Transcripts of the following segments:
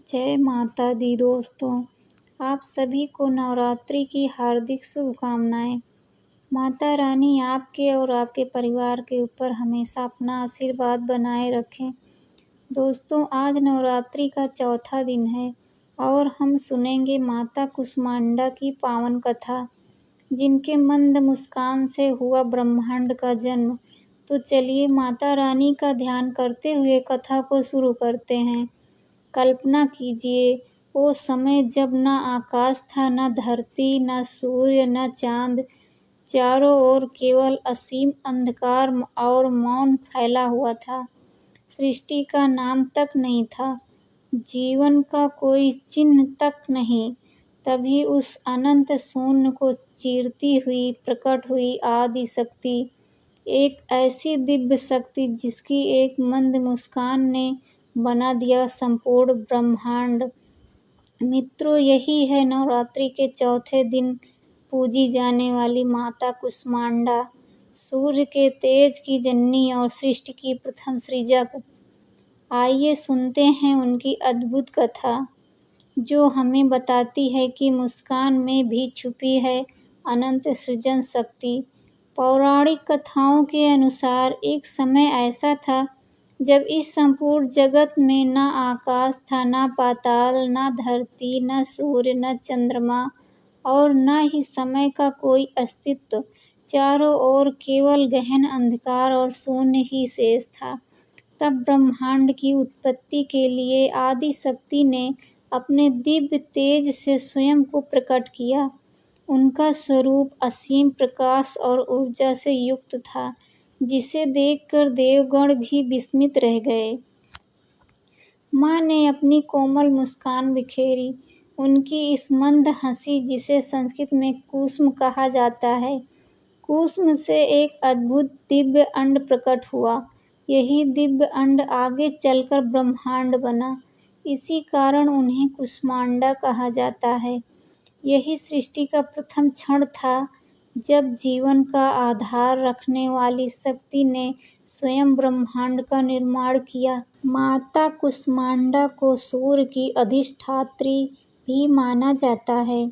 जय माता दी दोस्तों, आप सभी को नवरात्रि की हार्दिक शुभकामनाएं। माता रानी आपके और आपके परिवार के ऊपर हमेशा अपना आशीर्वाद बनाए रखें। दोस्तों, आज नवरात्रि का चौथा दिन है और हम सुनेंगे माता कुष्मांडा की पावन कथा, जिनके मंद मुस्कान से हुआ ब्रह्मांड का जन्म। तो चलिए माता रानी का ध्यान करते हुए कथा को शुरू करते हैं। कल्पना कीजिए, वो समय जब न आकाश था, न धरती, न सूर्य, न चांद। चारों ओर केवल असीम अंधकार और मौन फैला हुआ था। सृष्टि का नाम तक नहीं था, जीवन का कोई चिन्ह तक नहीं। तभी उस अनंत शून्य को चीरती हुई प्रकट हुई आदि शक्ति, एक ऐसी दिव्य शक्ति जिसकी एक मंद मुस्कान ने बना दिया संपूर्ण ब्रह्मांड। मित्रों, यही है नवरात्रि के चौथे दिन पूजी जाने वाली माता कुष्मांडा, सूर्य के तेज की जननी और सृष्टि की प्रथम सृजक। आइए सुनते हैं उनकी अद्भुत कथा, जो हमें बताती है कि मुस्कान में भी छुपी है अनंत सृजन शक्ति। पौराणिक कथाओं के अनुसार एक समय ऐसा था जब इस संपूर्ण जगत में न आकाश था, न पाताल, न धरती, न सूर्य, न चंद्रमा और न ही समय का कोई अस्तित्व। चारों ओर केवल गहन अंधकार और शून्य ही शेष था। तब ब्रह्मांड की उत्पत्ति के लिए आदि शक्ति ने अपने दिव्य तेज से स्वयं को प्रकट किया। उनका स्वरूप असीम प्रकाश और ऊर्जा से युक्त था, जिसे देखकर देवगण भी विस्मित रह गए। माँ ने अपनी कोमल मुस्कान बिखेरी। उनकी इस मंद हंसी, जिसे संस्कृत में कुसुम कहा जाता है, कुसुम से एक अद्भुत दिव्य अंड प्रकट हुआ। यही दिव्य अंड आगे चलकर ब्रह्मांड बना। इसी कारण उन्हें कुष्मांडा कहा जाता है। यही सृष्टि का प्रथम क्षण था जब जीवन का आधार रखने वाली शक्ति ने स्वयं ब्रह्मांड का निर्माण किया। माता कुष्मांडा को सूर्य की अधिष्ठात्री भी माना जाता है।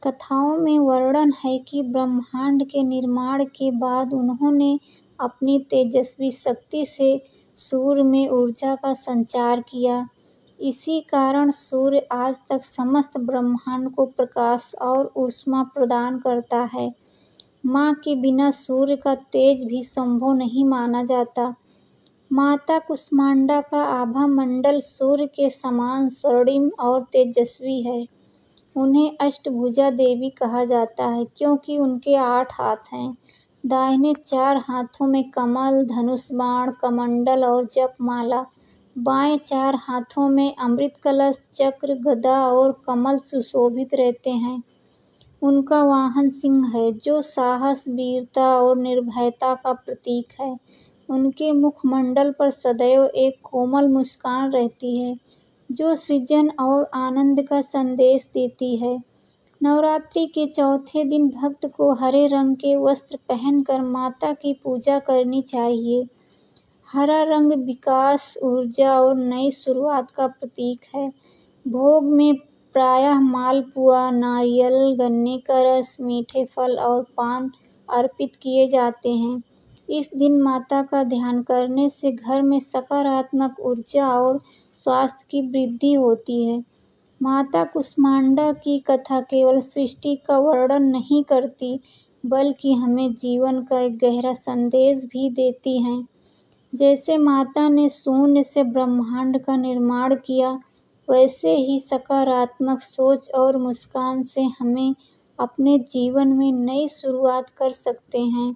कथाओं में वर्णन है कि ब्रह्मांड के निर्माण के बाद उन्होंने अपनी तेजस्वी शक्ति से सूर्य में ऊर्जा का संचार किया। इसी कारण सूर्य आज तक समस्त ब्रह्मांड को प्रकाश और ऊष्मा प्रदान करता है। माँ के बिना सूर्य का तेज भी संभव नहीं माना जाता। माता कुष्मांडा का आभा मंडल सूर्य के समान स्वर्णिम और तेजस्वी है। उन्हें अष्टभुजा देवी कहा जाता है क्योंकि उनके 8 हाथ हैं। दाहिने 4 हाथों में कमल, धनुष बाण, कमंडल और जपमाला। बाएं 4 हाथों में अमृत कलश, चक्र, गदा और कमल सुशोभित रहते हैं। उनका वाहन सिंह है, जो साहस, वीरता और निर्भयता का प्रतीक है। उनके मुखमंडल पर सदैव एक कोमल मुस्कान रहती है, जो सृजन और आनंद का संदेश देती है। नवरात्रि के चौथे दिन भक्त को हरे रंग के वस्त्र पहनकर माता की पूजा करनी चाहिए। हरा रंग विकास, ऊर्जा और नई शुरुआत का प्रतीक है। भोग में प्रायः मालपुआ, नारियल, गन्ने का रस, मीठे फल और पान अर्पित किए जाते हैं। इस दिन माता का ध्यान करने से घर में सकारात्मक ऊर्जा और स्वास्थ्य की वृद्धि होती है। माता कुष्मांडा की कथा केवल सृष्टि का वर्णन नहीं करती, बल्कि हमें जीवन का एक गहरा संदेश भी देती हैं। जैसे माता ने शून्य से ब्रह्मांड का निर्माण किया, वैसे ही सकारात्मक सोच और मुस्कान से हमें अपने जीवन में नई शुरुआत कर सकते हैं।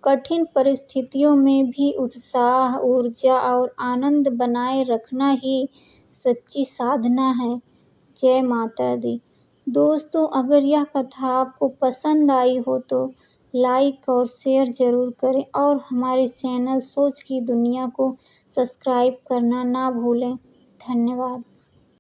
कठिन परिस्थितियों में भी उत्साह, ऊर्जा और आनंद बनाए रखना ही सच्ची साधना है। जय माता दी। दोस्तों, अगर यह कथा आपको पसंद आई हो तो लाइक और शेयर ज़रूर करें और हमारे चैनल सोच की दुनिया को सब्सक्राइब करना ना भूलें। धन्यवाद।